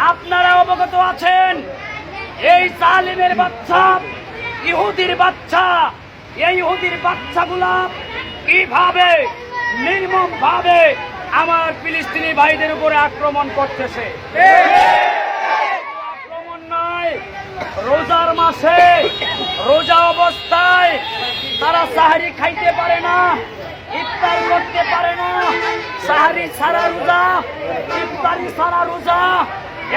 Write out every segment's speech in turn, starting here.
আপনারা অবগত আছেন এই জালিমের বাচ্চা, ইহুদির বাচ্চা, এই ইহুদির বাচ্চাগুলা কিভাবে নির্মম ভাবে আমার ফিলিস্তিনি ভাইদের উপরে আক্রমণ করতেছে। আক্রমণ নয়, রোজার মাসে রোজা অবস্থায় তারা সাহারি খাইতে পারে না, ইফতার করতে পারে না, সাহারি ছাড়া রোজা, ইফতারি ছাড়া রোজা।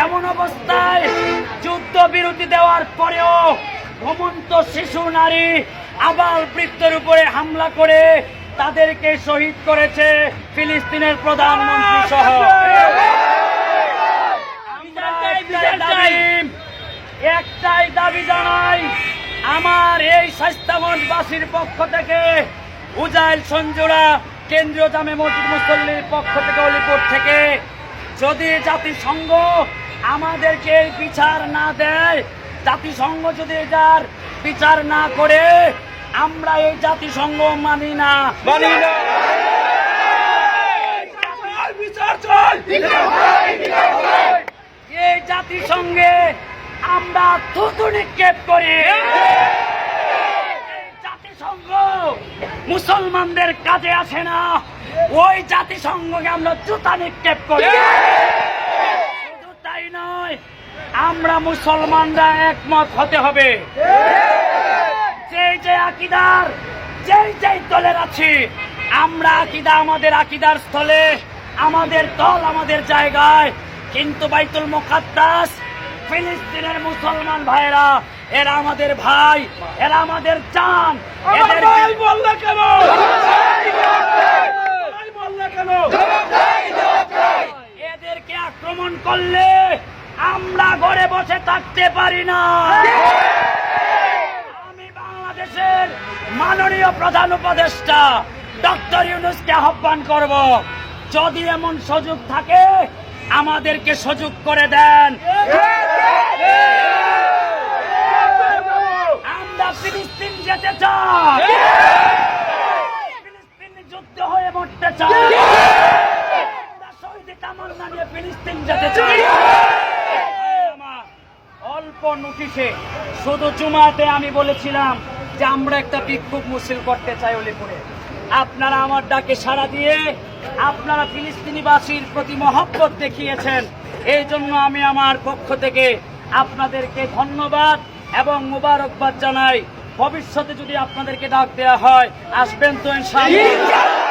এমন অবস্থায় যুদ্ধ বিরতি দেওয়ার পরেও ঘুমন্ত শিশু, নারী, আবাল বৃদ্ধের উপরে হামলা করে তাদেরকে শহীদ করেছে ফিলিস্তিনের প্রধানমন্ত্রী সহ। একটাই দাবি জানাই, আমার এই স্বাস্থ্যগঞ্জবাসীর পক্ষ থেকে, উজাইল সঞ্জুরা কেন্দ্রীয় জামে মসজিদ মুসল্লির পক্ষ থেকে, অলিপুর থেকে, যদি জাতিসংঘ আমাদেরকে এই বিচার না দেয়, জাতিসংঘ যদি এটার বিচার না করে, আমরা এই জাতিসংঘ মানি না। এই জাতিসংঘে আমরা থুতু নিক্ষেপ করি। জাতিসংঘ মুসলমানদের কাজে আসে না, ওই জাতিসংঘকে আমরা জুতা নিক্ষেপ করি। শুধু তাই নয়, আমরা মুসলমানরা একমত হতে হবে। যে আকীদার, যে দলের আছি, আমরা আকীদা আমাদের আকীদার স্থলে, আমাদের দল আমাদের জায়গায়, কিন্তু বাইতুল মুকাদ্দাস, ফিলিস্তিনের মুসলমান ভাইরা, এরা আমাদের ভাই, এরা আমাদের জান। এদেরকে আক্রমণ করলে আমরা ঘরে বসে থাকতে পারি না। আমি বাংলাদেশের মাননীয় প্রধান উপদেষ্টা ডক্টর ইউনূসকে আহ্বান করব, যদি এমন সুযোগ থাকে আমাদেরকে সুযোগ করে দেন। আমরা ফিলিস্তিন যেতে চাই, ফিলিস্তিন যুদ্ধ হয়ে মরতে চাই, আমরা শহীদ তামান্না নিয়ে ফিলিস্তিন যেতে চাই। অল্প নোটিশে শুধু জুমাতে আমি বলেছিলাম যে আমরা একটা বিক্ষোভ মিছিল করতে চাই অলিপুরে। আপনারা আমার ডাকে সাড়া দিয়ে আপনারা ফিলিস্তিনিবাসীর প্রতি মহব্বত দেখিয়েছেন, এই জন্য আমি আমার পক্ষ থেকে আপনাদেরকে ধন্যবাদ এবং মোবারকবাদ জানাই। ভবিষ্যতে যদি আপনাদেরকে ডাক দেওয়া হয়, আসবেন তো ইনশাআল্লাহ।